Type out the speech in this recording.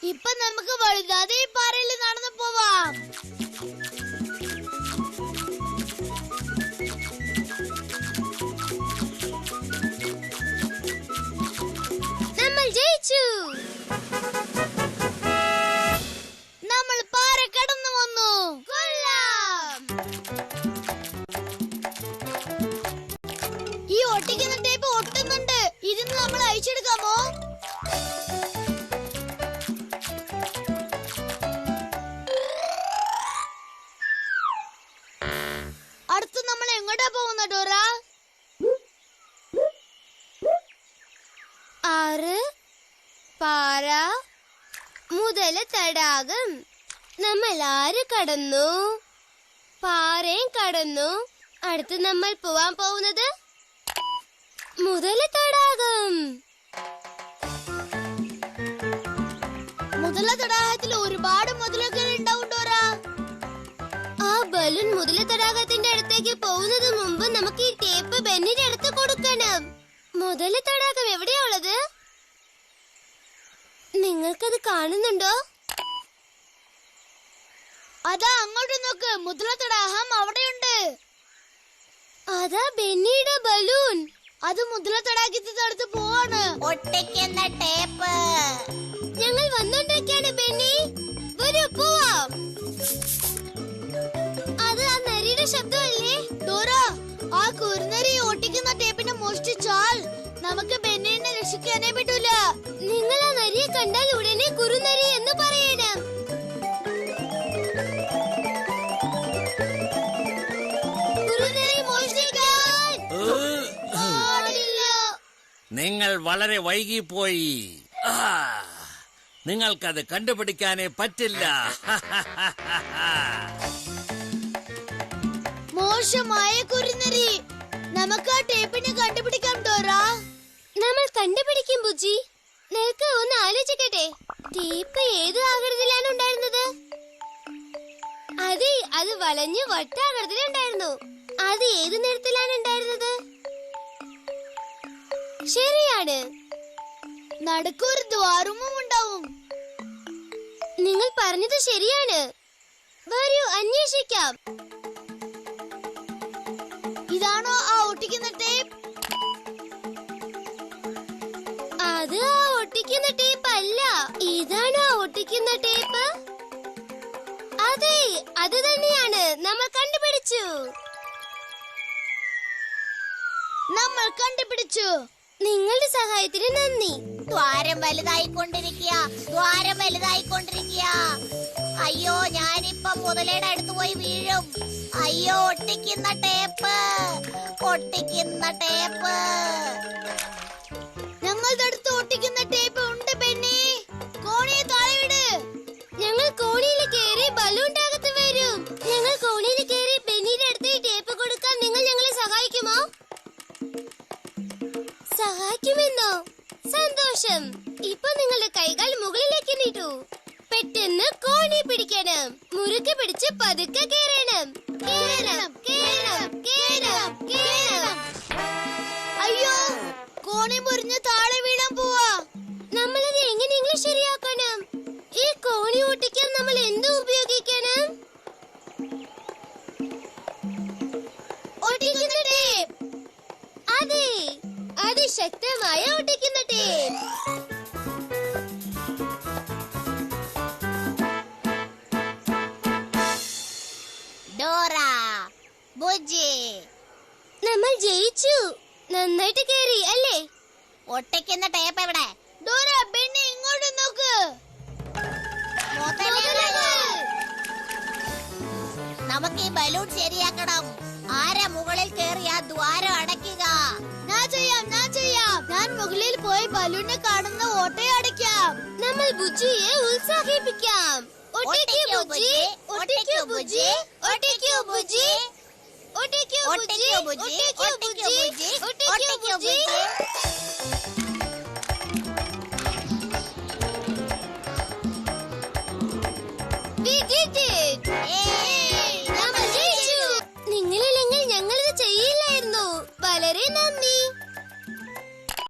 ഇപ്പൊ നമുക്ക് വഴുതാതെ ഈ പാറയിൽ നടന്നു പോവാം. നമ്മൾ ജയിച്ചു. നമ്മൾ പാറ കടന്നു വന്നു. കൊള്ളാം. ഈ ഒട്ടിക്കുന്ന ടേപ്പ് ഒട്ടുന്നുണ്ട്. ഇതിന് നമ്മൾ അഴിച്ചെടുക്കാമോ? അടുത്ത് നമ്മൾ എങ്ങോട്ടാ പോകുന്ന ഡോറ? 6 പാറ മുതല തടാകം. നമ്മൾ 6 കടന്നു, പാറയും കടന്നു. അടുത്ത് നമ്മൾ പോവാൻ പോകുന്നത് മുതല തടാകം. മുതല തടാകത്തിൽ ഒരുപാട് മുതലകൾ ഉണ്ടാവും ഡോറ. ആ ബലൂൺ മുതല തടാകത്തിന്റെ അടുത്തേക്ക് പോകുന്നതിന് മുമ്പ് നമുക്ക് ഈ ടേപ്പ് ബെന്നിന്റെ അടുത്ത് കൊടുക്കണം. മുതല തടാകം എവിടെയാ ഉള്ളത്? നിങ്ങൾക്കത് കാണുന്നുണ്ടോ? അതാ അങ്ങോട്ട് നോക്ക്. മുതല തടാകം അവിടെയുണ്ട്. അതാ ബെന്നിയുടെ ബലൂൺ. അത് മുതല തടാകത്തിന്റെ അടുത്ത് പോവാണ്. ഒട്ടിക്കുന്ന ടേപ്പ്. ഞങ്ങൾ വന്നോണ്ടിരിക്കാണ് ബെന്നി. വരൂ പോവാം. അത് ആ നരിയുടെ ശബ്ദമല്ലേ? ഡോറ, ആ കുറുനരി ഒട്ടിക്കുന്ന ടേപ്പിനെ മോഷ്ടിച്ചാൽ നമുക്ക് ബെന്നിനെ രക്ഷിക്കാനേ പറ്റൂല. നിങ്ങൾ ആ നരിയെ കണ്ടാൽ ഉടനെ കുറുനരി എന്ന് പറയണം. കുറുനരി മോഷ്ടിക്കാൻ പാടില്ല. നിങ്ങൾ വളരെ വൈകിപ്പോയി. നിങ്ങൾക്കത് കണ്ടുപിടിക്കാനേ പറ്റില്ല. മോശമായ കുറുനരി. നമുക്ക് ആ ടേപ്പിനെ കണ്ടുപിടിക്കാം ഡോറ. നമ്മൾ കണ്ടുപിടിക്കും ബുജി. നിനക്ക് ഒന്ന് ആലോചിക്കട്ടെ. ടേപ്പ് ഏത് ആകൃതിയിലാണ് ഉണ്ടായിരുന്നത്? അതെ, അത് വളഞ്ഞു വട്ടാകൃതിയിലുണ്ടായിരുന്നു. അത് ഏത് നിറത്തിലാണ് ഉണ്ടായിരുന്നത്? ശരിയാണ്, നടുക്കൊരു ദ്വാരവും ഉണ്ടാവും. നിങ്ങൾ പറഞ്ഞത് ശരിയാണ്. വരൂ അന്വേഷിക്കാം. ഇതാണോ ആ ഒട്ടിക്കുന്ന ടേപ്പ്? അത് ആ ഒട്ടിക്കുന്ന ടേപ്പ് അല്ല. ഇതാണ് ആ ഒട്ടിക്കുന്ന ടേപ്പ്. അതെ, അത് തന്നെയാണ്. നമ്മൾ കണ്ടുപിടിച്ചു. നമ്മൾ കണ്ടുപിടിച്ചു. നിങ്ങളുടെ സഹായത്തിന് നന്ദി. ദ്വാരം വലുതായിക്കൊണ്ടിരിക്കുക. ദ്വാരം വലുതായിക്കൊണ്ടിരിക്കുക. അയ്യോ, ഞാനിപ്പം മുതലയുടെ അടുത്ത് പോയി വീഴും. അയ്യോ, ഒട്ടിക്കുന്ന ടേപ്പ്. ഒട്ടിക്കുന്ന ടേപ്പ്. ഞങ്ങളുടെ അടുത്ത് ഒട്ടിക്കുന്ന ടേപ്പ് ഉണ്ട് ബെന്നി. കോണിയെ താഴെ വിട്. ഞങ്ങൾ കോണിയിൽ കയറി ബലൂൺ അകത്ത് വരും. ഞങ്ങൾ കോണിയിൽ കയറി ബെന്നിയുടെ അടുത്ത് ഈ ടേപ്പ് കൊടുക്കാൻ നിങ്ങൾ ഞങ്ങളെ സഹായിക്കുമോ? സഹായിക്കുമെന്നോ? സന്തോഷം. ഇപ്പൊ നിങ്ങളുടെ കൈകൾ മുകളിലേക്ക് നീട്ടു. പെട്ടെന്ന് കോണി പിടിക്കണം. മുറുകെ പിടിച്ച് പതുക്കെ കേറണം. കേറണം, കേറണം, കേറണം, കേറണം. അയ്യോ, കോണി മുറിഞ്ഞ് താഴെ വീഴാൻ പോവാ. നമ്മളത് എങ്ങനെയെങ്കിലും ശരിയാക്കണം. ഈ കോണി ഒട്ടിക്കാൻ നമ്മൾ എന്ത് ഉപയോഗിക്കണം? ഒട്ടിക്കുന്ന ടേപ്പ്. അതെ, അതിശക്തമായ ഒട്ടിക്കുന്ന ടേപ്പ്. ഡോറ, ബുജി, നമ്മൾ ജയിച്ചു. നന്നായിട്ട് കേറി അല്ലേ? ഒട്ടിക്കുന്ന ടേപ്പ് എവിടെ? ഡോറ, ബെന്നി ഇങ്ങോട്ട് നോക്ക്. നമുക്ക് ഈ ബലൂൺ ശരിയാക്കണം. ആരാ മുകളിൽ കയറി ആ ദ്വാരം അടയ്ക്കുക? ഞാൻ ചെയ്യാം. ഞാൻ മുകളിൽ പോയി ബലൂണിനെ കാണുന്ന ഓട്ടയെ അടയ്ക്കാം. നമ്മൾ ബുജിയെ ഉത്സാഹിപ്പിക്കാം. ഒട്ടിക്കൂ Bujji, ഒട്ടിക്കൂ Bujji, ഒട്ടിക്കൂ Bujji, ഒട്ടിക്കൂ Bujji, ഒട്ടിക്കൂ Bujji, ഒട്ടിക്കൂ Bujji. We did it!